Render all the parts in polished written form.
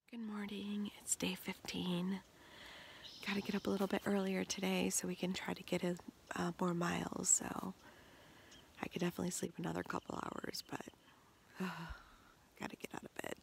Good morning, it's day 15. Got to get up a little bit earlier today so we can try to get more miles, so I could definitely sleep another couple hours, but got to get out of bed.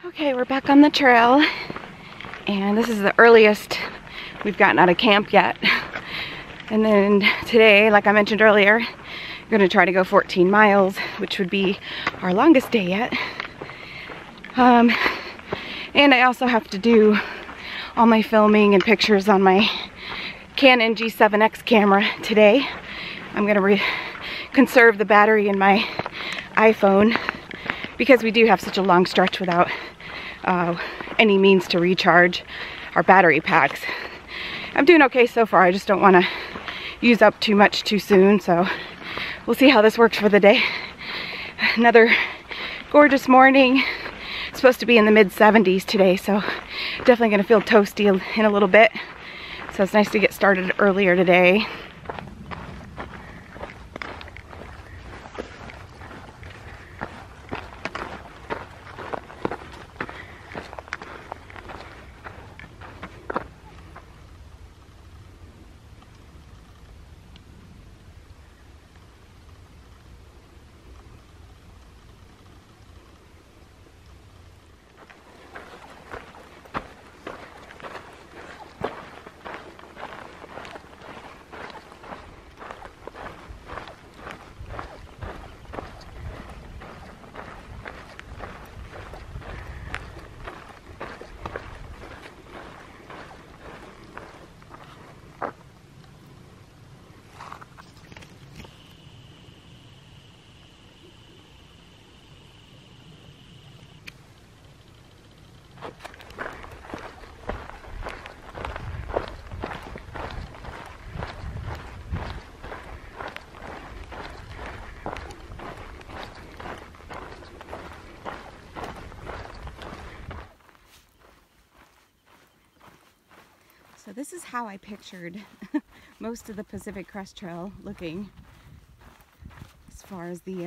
Okay, we're back on the trail, and this is the earliest we've gotten out of camp yet. And then today, like I mentioned earlier, we're going to try to go 14 miles, which would be our longest day yet. And I also have to do all my filming and pictures on my Canon G7X camera today. I'm going to conserve the battery in my iPhone because we do have such a long stretch without any means to recharge our battery packs. I'm doing okay so far. I just don't want to use up too much too soon, so we'll see how this works for the day. Another gorgeous morning. It's supposed to be in the mid-70s today, so definitely going to feel toasty in a little bit. So it's nice to get started earlier today. So this is how I pictured most of the Pacific Crest Trail looking, as far as the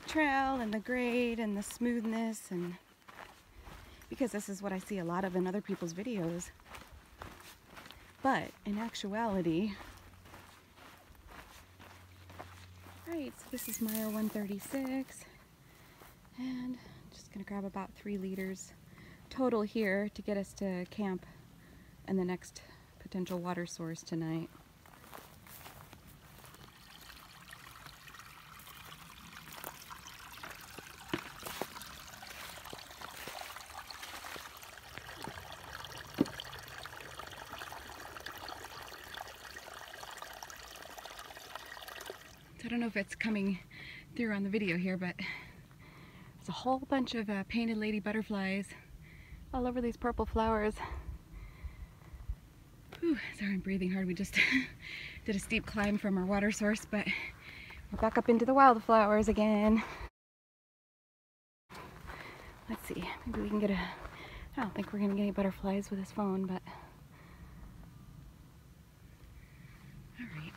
trail and the grade and the smoothness, and because this is what I see a lot of in other people's videos. But in actuality, right, so this is mile 136, and I'm just gonna grab about 3 liters total here to get us to camp and the next potential water source tonight. I don't know if it's coming through on the video here, but there's a whole bunch of painted lady butterflies all over these purple flowers. Whew, sorry, I'm breathing hard. We just did a steep climb from our water source, but we're back up into the wildflowers again. Let's see, maybe we can get I don't think we're gonna get any butterflies with this phone, but all right.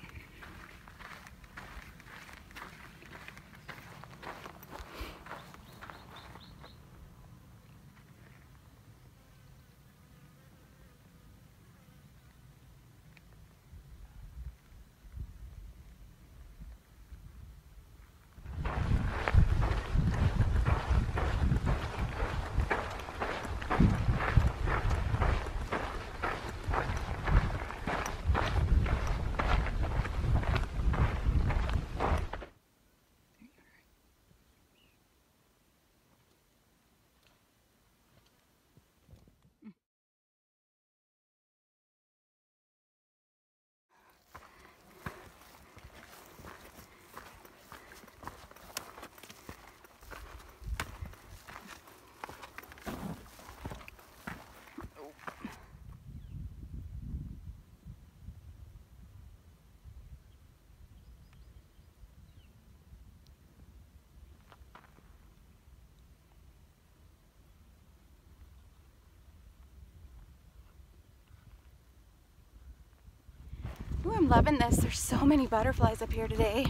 I'm loving this. There's so many butterflies up here today.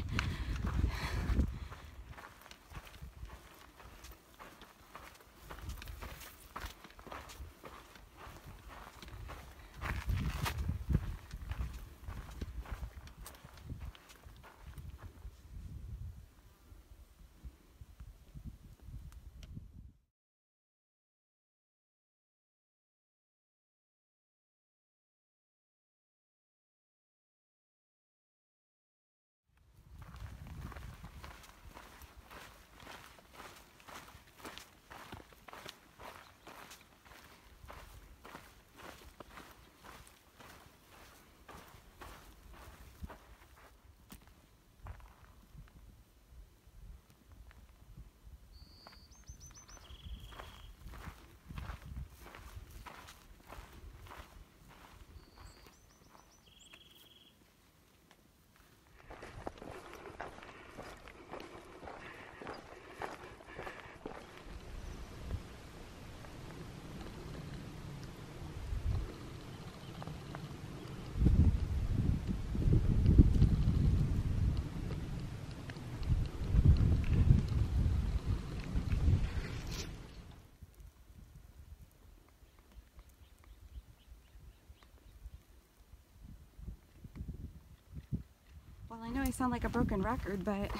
Well, I know I sound like a broken record, but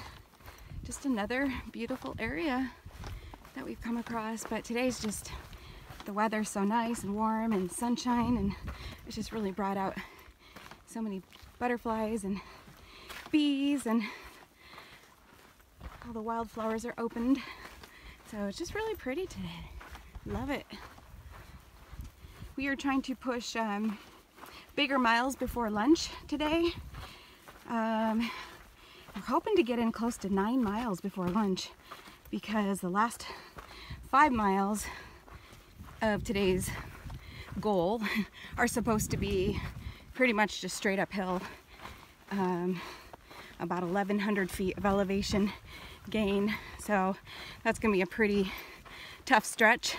just another beautiful area that we've come across. But today's just, the weather's so nice and warm and sunshine, and it's just really brought out so many butterflies and bees, and all the wildflowers are opened. So it's just really pretty today. Love it. We are trying to push bigger miles before lunch today. We're hoping to get in close to 9 miles before lunch, because the last 5 miles of today's goal are supposed to be pretty much just straight uphill, about 1,100 feet of elevation gain. So that's gonna be a pretty tough stretch.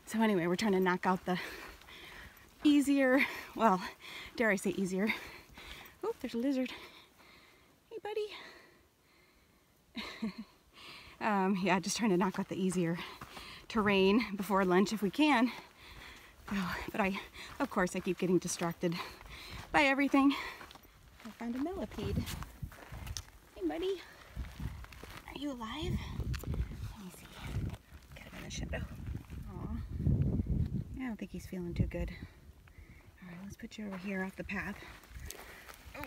So anyway, we're trying to knock out the easier, well, dare I say easier. Oh, there's a lizard. Hey, buddy. Yeah, just trying to knock out the easier terrain before lunch if we can. Oh, but of course, I keep getting distracted by everything. I found a millipede. Hey, buddy. Are you alive? Let me see. Get him in the shadow. Aw. I don't think he's feeling too good. All right, let's put you over here off the path. Oh.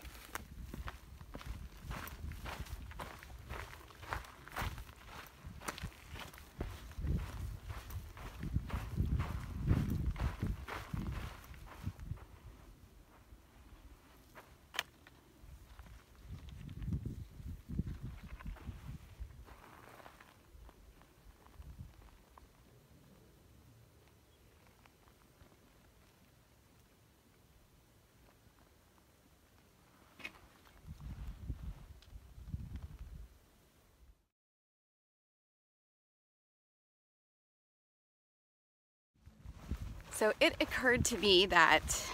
So it occurred to me that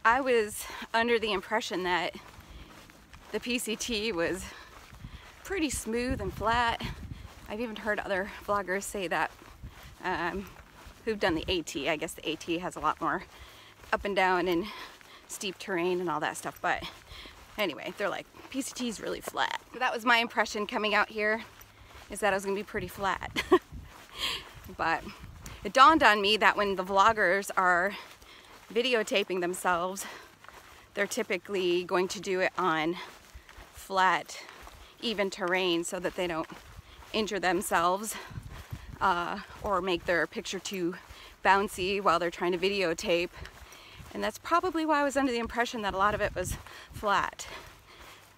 I was under the impression that the PCT was pretty smooth and flat. I've even heard other vloggers say that who've done the AT. I guess the AT has a lot more up and down and steep terrain and all that stuff. But anyway, they're like, PCT is really flat. So that was my impression coming out here, is that it was gonna be pretty flat. But it dawned on me that when the vloggers are videotaping themselves, they're typically going to do it on flat, even terrain so that they don't injure themselves or make their picture too bouncy while they're trying to videotape. And that's probably why I was under the impression that a lot of it was flat.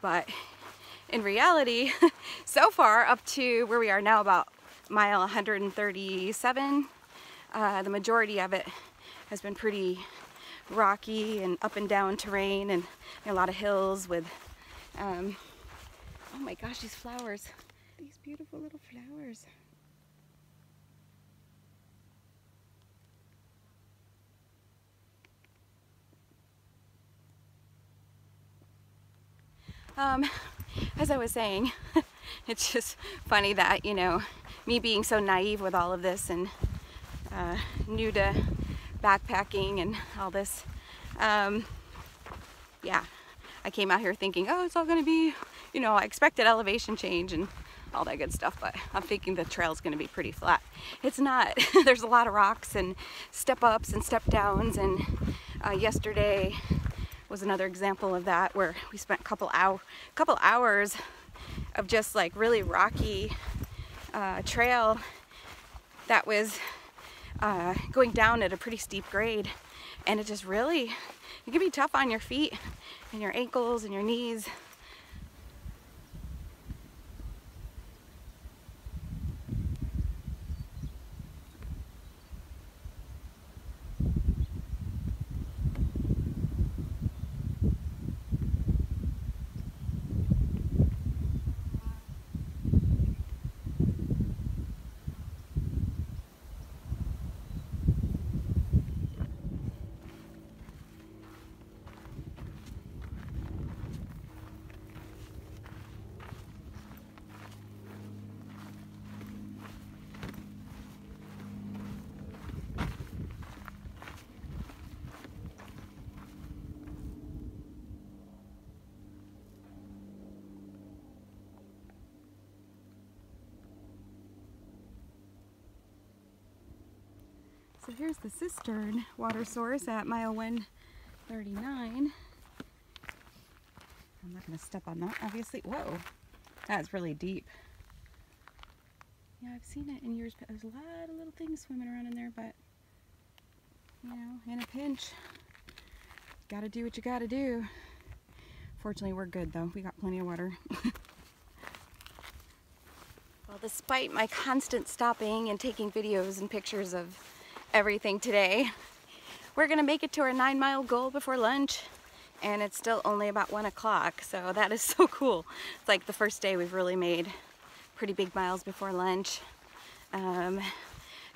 But in reality, so far up to where we are now, about mile 137, the majority of it has been pretty rocky and up and down terrain, and a lot of hills with oh my gosh, these flowers, these beautiful little flowers. As I was saying, it's just funny that, you know, me being so naive with all of this and new to backpacking and all this, yeah, I came out here thinking, oh, it's all gonna be, you know, I expected elevation change and all that good stuff, but I'm thinking the trail's gonna be pretty flat. It's not. There's a lot of rocks and step ups and step downs, and yesterday was another example of that, where we spent a couple hours of just like really rocky trail that was going down at a pretty steep grade, and it just really, it can be tough on your feet and your ankles and your knees. So here's the cistern water source at mile 139. I'm not going to step on that, obviously. Whoa, that's really deep. Yeah, I've seen it in years, but there's a lot of little things swimming around in there, but, you know, in a pinch, gotta do what you gotta do. Fortunately, we're good though. We got plenty of water. Well, despite my constant stopping and taking videos and pictures of everything today, we're gonna make it to our 9-mile goal before lunch, and it's still only about 1 o'clock, so that is so cool. It's like the first day we've really made pretty big miles before lunch. And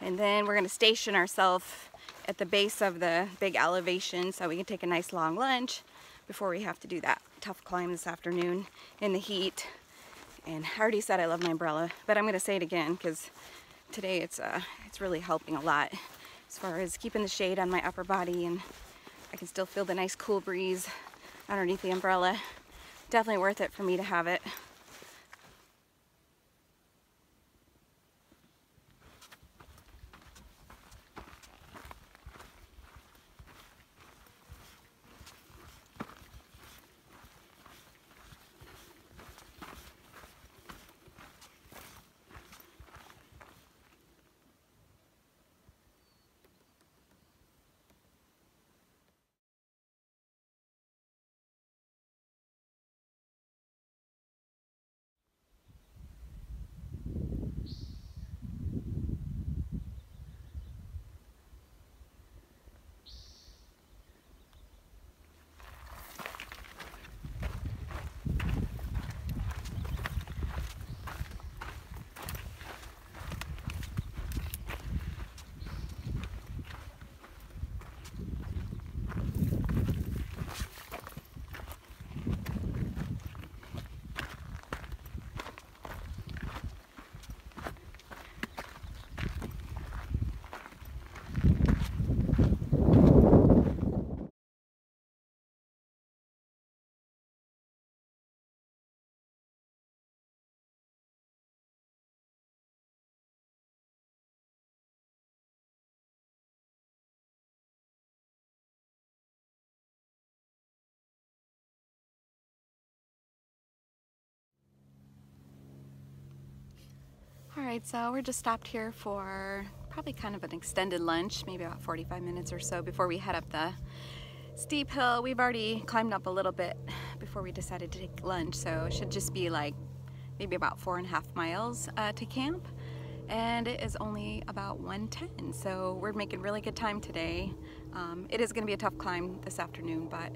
then we're gonna station ourselves at the base of the big elevation so we can take a nice long lunch before we have to do that tough climb this afternoon in the heat. And I already said I love my umbrella, but I'm gonna say it again because today it's really helping a lot as far as keeping the shade on my upper body, and I can still feel the nice cool breeze underneath the umbrella. Definitely worth it for me to have it. Alright, so we're just stopped here for probably kind of an extended lunch, maybe about 45 minutes or so before we head up the steep hill. We've already climbed up a little bit before we decided to take lunch, so it should just be like maybe about 4.5 miles to camp, and it is only about 1:10, so we're making really good time today. It is going to be a tough climb this afternoon, but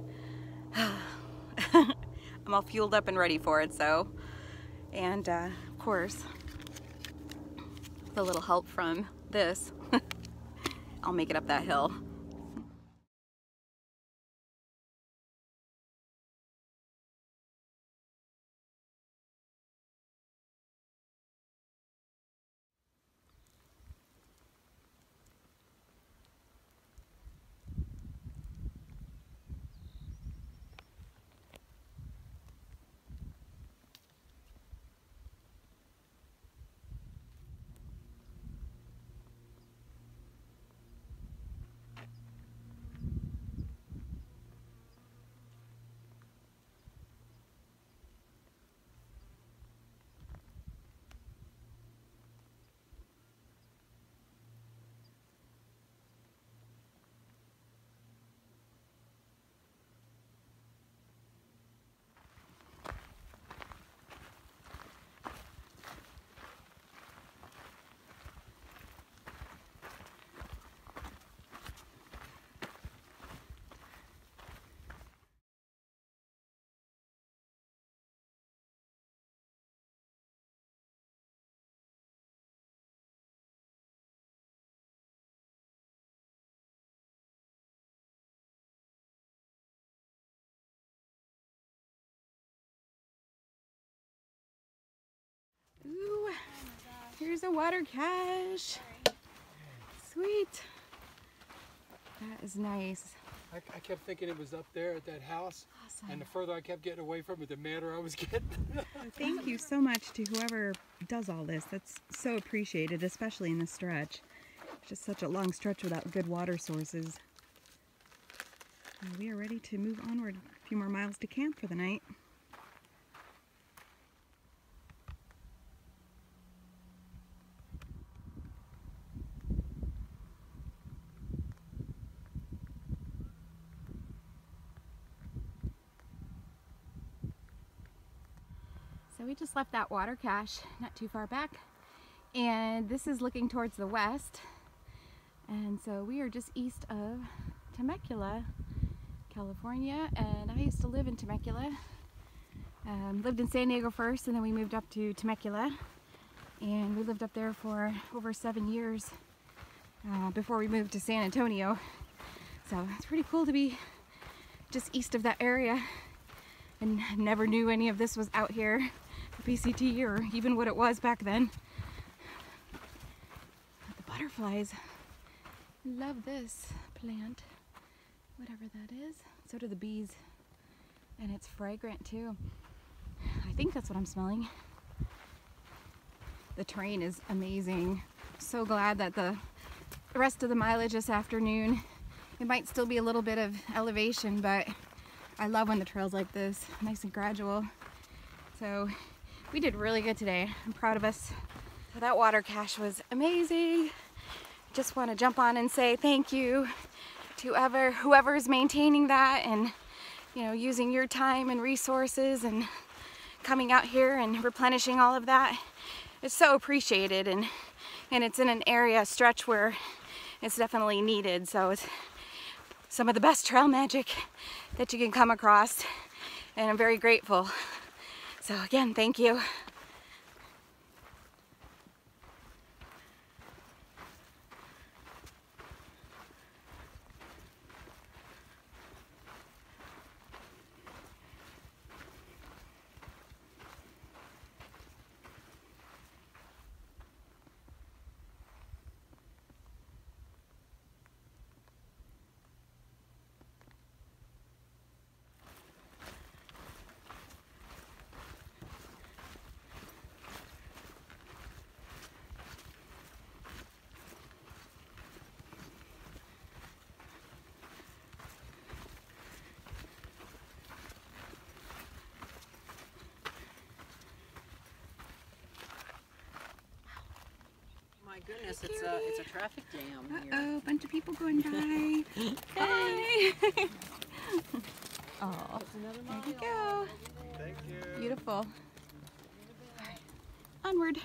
I'm all fueled up and ready for it. So, and of course, with a little help from this, I'll make it up that hill. There's a water cache. Sweet. That is nice. I kept thinking it was up there at that house. Awesome. And the further I kept getting away from it, the madder I was getting. Thank you so much to whoever does all this. That's so appreciated, especially in this stretch. It's just such a long stretch without good water sources. We are ready to move onward a few more miles to camp for the night. So we just left that water cache not too far back, and this is looking towards the west, and so we are just east of Temecula, California. And I used to live in Temecula. Lived in San Diego first, and then we moved up to Temecula, and we lived up there for over 7 years before we moved to San Antonio. So it's pretty cool to be just east of that area, and never knew any of this was out here, PCT, or even what it was back then. But the butterflies love this plant, whatever that is. So do the bees, and it's fragrant too. I think that's what I'm smelling. The terrain is amazing. So glad that the rest of the mileage this afternoon, it might still be a little bit of elevation, but I love when the trail's like this, nice and gradual. So we did really good today. I'm proud of us. So that water cache was amazing. Just want to jump on and say thank you to whoever's maintaining that, and using your time and resources and coming out here and replenishing all of that. It's so appreciated, and it's in an area stretch where it's definitely needed. So it's some of the best trail magic that you can come across, and I'm very grateful. So again, thank you. My goodness, it's a traffic jam here. Uh-oh, bunch of people going by. Bye. Oh, there you go. Thank you. Beautiful. All right. Onward.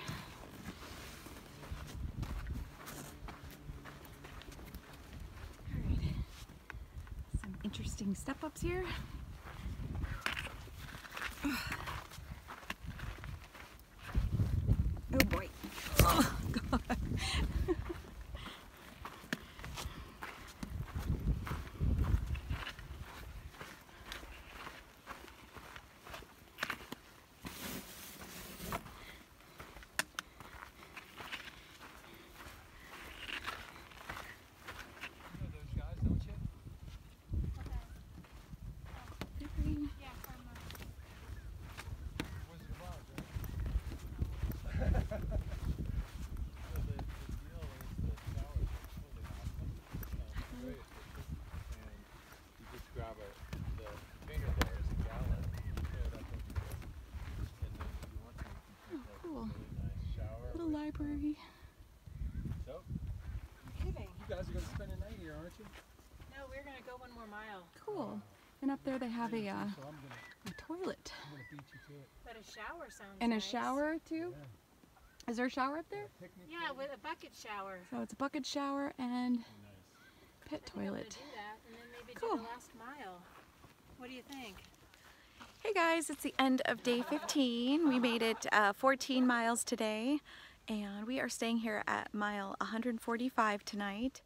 All right. Some interesting step-ups here. Oh boy. Oh God. Library. So, you guys are going to spend a night here, aren't you? No, we're going to go one more mile. Cool. And up there they have a toilet. I'm going to beat you to it. But a shower sounds And nice. a shower too? Yeah. Is there a shower up there? Yeah, with a bucket shower. So it's a bucket shower and Nice. pit I'm gonna toilet. do that and then maybe Cool. do the last mile. What do you think? Hey guys, it's the end of day 15. We made it 14 miles today, and we are staying here at mile 145 tonight.